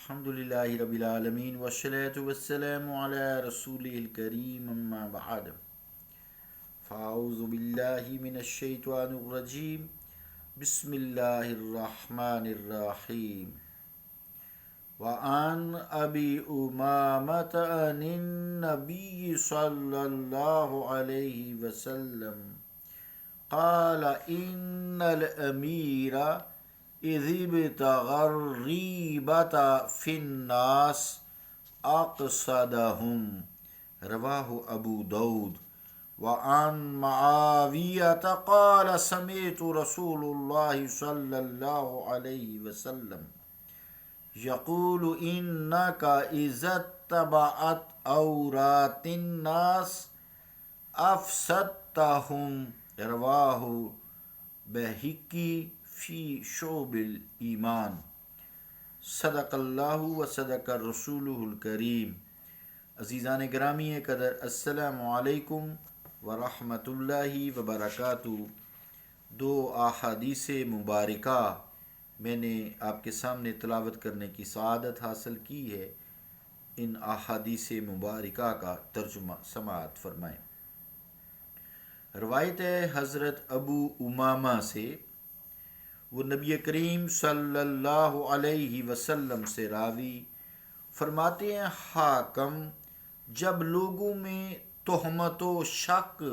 الحمد لله رب العالمين والصلاة والسلام على رسوله الكريم أما بعد فأعوذ بالله من الشيطان الرجيم بسم الله الرحمن الرحيم وعن أبي أمامة عن النبي صلى الله عليه وسلم قال إن الأمير إذ ابتغى الريبة في الناس أقصدهم رواه أبو داود وعن معاوية قال سمعت رسول الله صلى الله عليه وسلم يقول إنك إذا اتبعت عورات الناس أفسدتهم رواه بهقي فی شعب الایمان صدق اللہ و صدق رسولہ الکریم۔ عزیزان گرامی قدر، السلام علیکم ورحمۃ اللہ وبرکاتہ۔ دو احادیث مبارکہ میں نے آپ کے سامنے تلاوت کرنے کی سعادت حاصل کی ہے۔ ان احادیث مبارکہ کا ترجمہ سماعت فرمائیں۔ روایت ہے حضرت ابو امامہ سے، وہ نبی کریم صلی اللہ علیہ وسلم سے راوی، فرماتے ہیں حاکم جب لوگوں میں تہمت و شک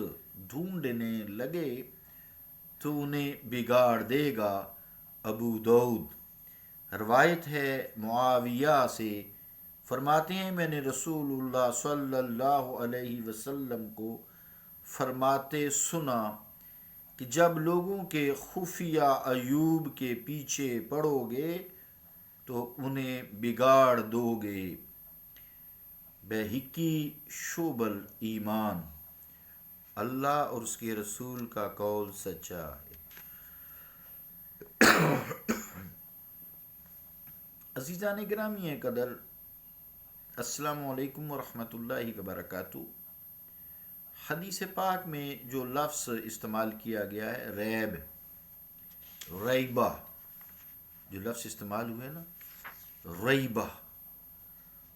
ڈھونڈنے لگے تو انہیں بگاڑ دے گا۔ ابو داؤد۔ روایت ہے معاویہ سے، فرماتے ہیں میں نے رسول اللہ صلی اللہ علیہ وسلم کو فرماتے سنا کہ جب لوگوں کے خفیہ عیوب کے پیچھے پڑو گے تو انہیں بگاڑ دو گے۔ بہقی شعب الایمان۔ اللہ اور اس کے رسول کا قول سچا ہے۔ عزیزان گرامی قدر، السلام علیکم ورحمۃ اللہ وبرکاتہ۔ حدیث پاک میں جو لفظ استعمال کیا گیا ہے ریب، ریبہ، جو لفظ استعمال ہوئے نا ریبہ،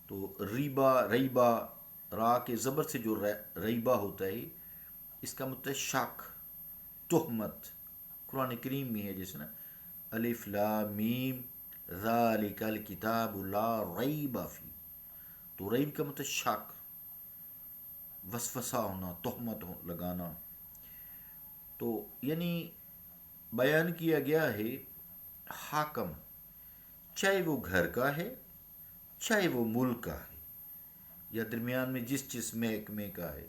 تو ریبہ را کے زبر سے جو ریبہ ہوتا ہے اس کا مطلب شک، تہمت۔ قرآن کریم میں ہے جیسے نا الف لام میم ذالک الکتاب لا ریب فیہ، تو ریب کا مطلب شک، وسوسہ ہونا، تہمت لگانا۔ تو یعنی بیان کیا گیا ہے حاکم، چاہے وہ گھر کا ہے چاہے وہ ملک کا ہے یا درمیان میں جس محکمے کا ہے،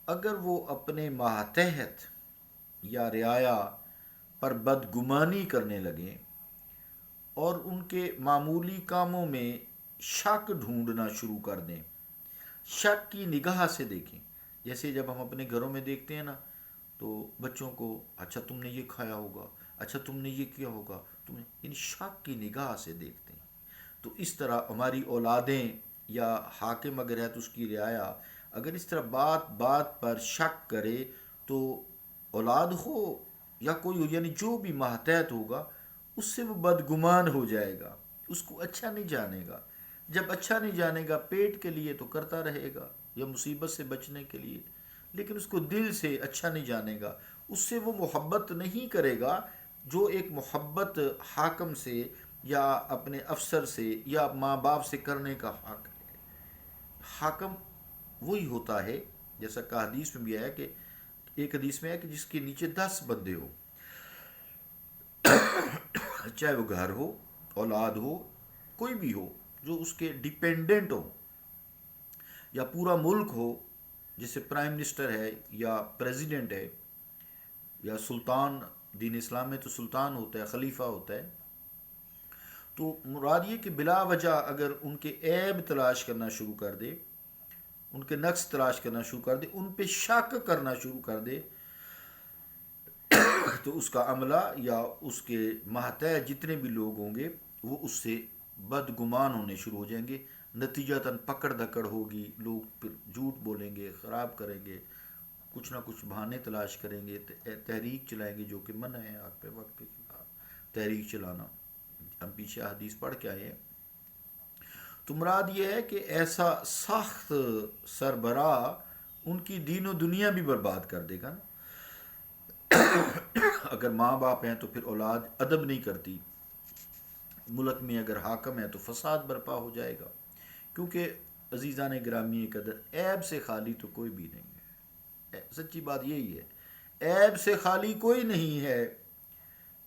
اگر وہ اپنے ماتحت یا رعایا پر بدگمانی کرنے لگیں اور ان کے معمولی کاموں میں شک ڈھونڈنا شروع کر دیں، شک کی نگاہ سے دیکھیں۔ جیسے جب ہم اپنے گھروں میں دیکھتے ہیں نا تو بچوں کو اچھا تم نے یہ کھایا ہوگا، اچھا تم نے یہ کیا ہوگا، تم نے، یعنی شک کی نگاہ سے دیکھتے ہیں۔ تو اس طرح ہماری اولادیں یا حاکم اگر ہے تو اس کی رعایا اگر اس طرح بات بات پر شک کرے تو اولاد ہو یا کوئی ہو، یعنی جو بھی ماتحت ہوگا اس سے وہ بدگمان ہو جائے گا، اس کو اچھا نہیں جانے گا۔ جب اچھا نہیں جانے گا پیٹ کے لیے تو کرتا رہے گا یا مصیبت سے بچنے کے لیے، لیکن اس کو دل سے اچھا نہیں جانے گا، اس سے وہ محبت نہیں کرے گا جو ایک محبت حاکم سے یا اپنے افسر سے یا ماں باپ سے کرنے کا حق ہے۔ حاکم وہی ہوتا ہے، جیسا کہ حدیث میں بھی آیا کہ ایک حدیث میں ہے کہ جس کے نیچے 10 بندے ہو، چاہے وہ گھر ہو، اولاد ہو، کوئی بھی ہو جو اس کے ڈیپینڈنٹ ہو، یا پورا ملک ہو جیسے پرائم منسٹر ہے یا پریزیڈنٹ ہے یا سلطان، دین اسلام میں تو سلطان ہوتا ہے، خلیفہ ہوتا ہے، تو مراد یہ کہ بلا وجہ اگر ان کے عیب تلاش کرنا شروع کر دے، ان کے نقص تلاش کرنا شروع کر دے، ان پہ شک کرنا شروع کر دے، تو اس کا عملہ یا اس کے ماتحت جتنے بھی لوگ ہوں گے وہ اس سے بدگمان ہونے شروع ہو جائیں گے۔ نتیجتاً پکڑ دھکڑ ہوگی، لوگ پھر جھوٹ بولیں گے، خراب کریں گے، کچھ نہ کچھ بہانے تلاش کریں گے، تحریک چلائیں گے، جو کہ منع ہے حق پہ وقت کے خلاف تحریک چلانا۔ ہم پیچھے حدیث پڑھ کے آئے ہیں تو مراد یہ ہے کہ ایسا سخت سربراہ ان کی دین و دنیا بھی برباد کر دے گا نا. اگر ماں باپ ہیں تو پھر اولاد ادب نہیں کرتی. ملک میں اگر حاکم ہے تو فساد برپا ہو جائے گا. کیونکہ عزیزان گرامی قدر، عیب سے خالی تو کوئی بھی نہیں ہے. سچی بات یہی ہے، عیب سے خالی کوئی نہیں ہے.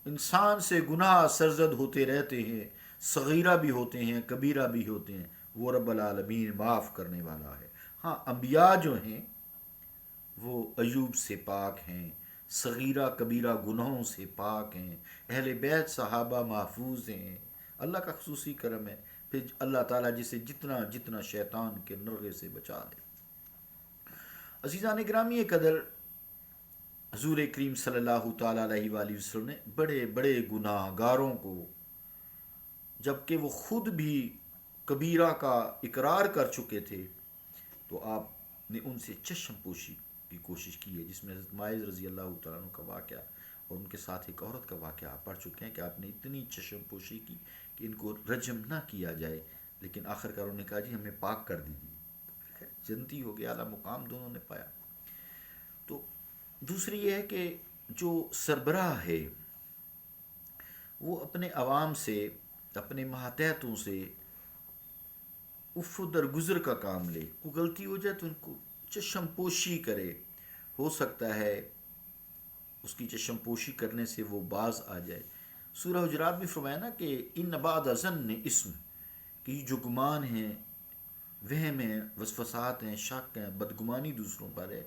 انسان سے گناہ سرزد ہوتے رہتے ہیں، صغیرہ بھی ہوتے ہیں، کبیرہ بھی ہوتے ہیں. وہ رب العالمین معاف کرنے والا ہے. ہاں، انبیاء جو ہیں وہ ایوب سے پاک ہیں، صغیرہ کبیرہ گناہوں سے پاک ہیں. اہل بیت صحابہ محفوظ ہیں. اللہ کا خصوصی کرم ہے. پھر اللہ تعالیٰ جسے جتنا جتنا شیطان کے نرغے سے بچا لے. عزیزان گرامی قدر، حضور کریم صلی اللہ تعالیٰ علیہ وآلہ وسلم نے بڑے بڑے گناہ گاروں کو، جبکہ وہ خود بھی کبیرہ کا اقرار کر چکے تھے، تو آپ نے ان سے چشم پوشی کی کوشش کی ہے، جس میں حضرت ماعز رضی اللہ تعالیٰ عنہ کا واقعہ اور ان کے ساتھ ایک عورت کا واقعہ آپ پڑھ چکے ہیں کہ آپ نے اتنی چشم پوشی کی کہ ان کو رجم نہ کیا جائے، لیکن آخر کار انہوں نے کہا جی ہمیں پاک کر دیجیے. جنتی ہو گیا، اعلیٰ مقام دونوں نے پایا. تو دوسری یہ ہے کہ جو سربراہ ہے وہ اپنے عوام سے، اپنے ماتحتوں سے اف درگزر کا کام لے. کوئی غلطی ہو جائے تو ان کو چشم پوشی کرے. ہو سکتا ہے اس کی چشم پوشی کرنے سے وہ باز آ جائے. سورہ حجرات میں فرمایا نا کہ ان بعد ظن اسم، کہ یہ جو گمان ہیں، وہم ہیں، وسوسات ہیں، شک ہیں، بدگمانی دوسروں پر ہے،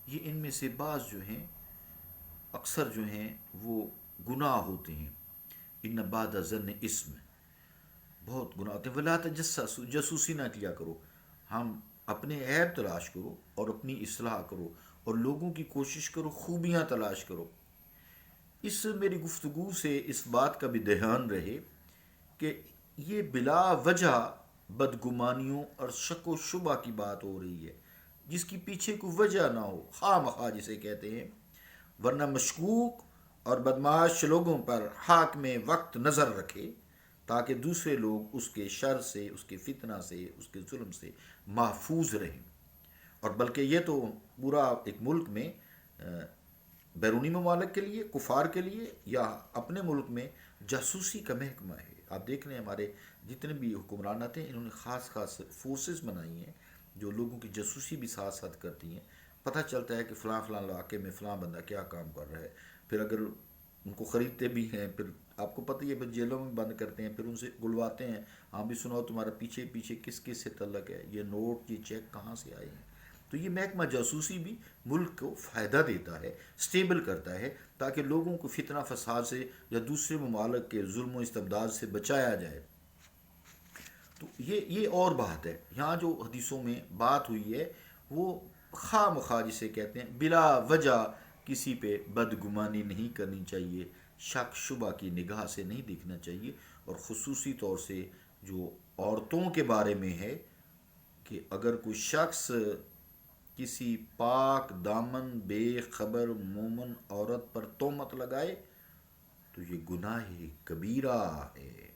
یہ ان میں سے بعض جو ہیں، اکثر جو ہیں وہ گناہ ہوتے ہیں. ان بعد ظن اسم، بہت گناہ ہوتے ہیں. ولا تجسسوا، جاسوسی نہ کیا کرو. ہم اپنے عیب تلاش کرو اور اپنی اصلاح کرو اور لوگوں کی کوشش کرو، خوبیاں تلاش کرو. اس میری گفتگو سے اس بات کا بھی دھیان رہے کہ یہ بلا وجہ بدگمانیوں اور شک و شبہ کی بات ہو رہی ہے، جس کی پیچھے کوئی وجہ نہ ہو، خواہ مخواہ جسے کہتے ہیں. ورنہ مشکوک اور بدمعاش لوگوں پر حاکم وقت نظر رکھے تاکہ دوسرے لوگ اس کے شر سے، اس کے فتنہ سے، اس کے ظلم سے محفوظ رہیں. اور بلکہ یہ تو پورا ایک ملک میں بیرونی ممالک کے لیے، کفار کے لیے، یا اپنے ملک میں جاسوسی کا محکمہ ہے. آپ دیکھ لیں ہمارے جتنے بھی حکمران آتے ہیں، انہوں نے خاص خاص فورسز بنائی ہیں جو لوگوں کی جاسوسی بھی ساتھ ساتھ کرتی ہیں. پتہ چلتا ہے کہ فلاں فلاں علاقے میں فلاں بندہ کیا کام کر رہا ہے. پھر اگر ان کو خریدتے بھی ہیں، پھر آپ کو پتہ ہی ہے، پھر جیلوں میں بند کرتے ہیں، پھر ان سے گلواتے ہیں، ہاں بھی سناؤ تمہارا پیچھے پیچھے کس کس سے تعلق ہے، یہ نوٹ، یہ چیک کہاں سے آئے ہیں. تو یہ محکمہ جاسوسی بھی ملک کو فائدہ دیتا ہے، سٹیبل کرتا ہے، تاکہ لوگوں کو فتنہ فساد سے یا دوسرے ممالک کے ظلم و استبداد سے بچایا جائے. تو یہ اور بات ہے. یہاں جو حدیثوں میں بات ہوئی ہے وہ خواہ مخواہ جسے کہتے ہیں بلا وجہ کسی پہ بدگمانی نہیں کرنی چاہیے، شک شبہ کی نگاہ سے نہیں دیکھنا چاہیے. اور خصوصی طور سے جو عورتوں کے بارے میں ہے کہ اگر کوئی شخص کسی پاک دامن بے خبر مومن عورت پر تہمت لگائے تو یہ گناہ کبیرہ ہے.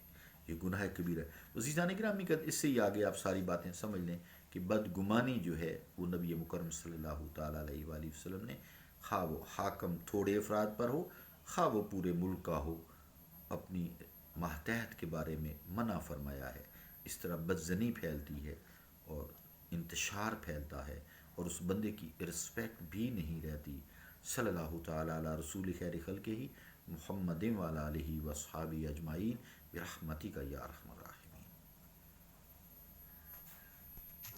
یہ گناہ کبیرہ ہے. عزیزان گرامی، اس سے ہی آگے آپ ساری باتیں سمجھ لیں کہ بدگمانی جو ہے وہ نبی مکرم صلی اللہ تعالیٰ علیہ وآلہ وسلم نے، خواہ وہ حاکم تھوڑے افراد پر ہو، خواہ وہ پورے ملک کا ہو، اپنی ماتحت کے بارے میں منع فرمایا ہے. اس طرح بدزنی پھیلتی ہے اور انتشار پھیلتا ہے اور اس بندے کی رسپیکٹ بھی نہیں رہتی. صلی اللہ تعالیٰ علی رسول خیر خلقہ محمد وعلی آلہ وصحابہ اجمعین برحمتک یا ارحم الراحمین.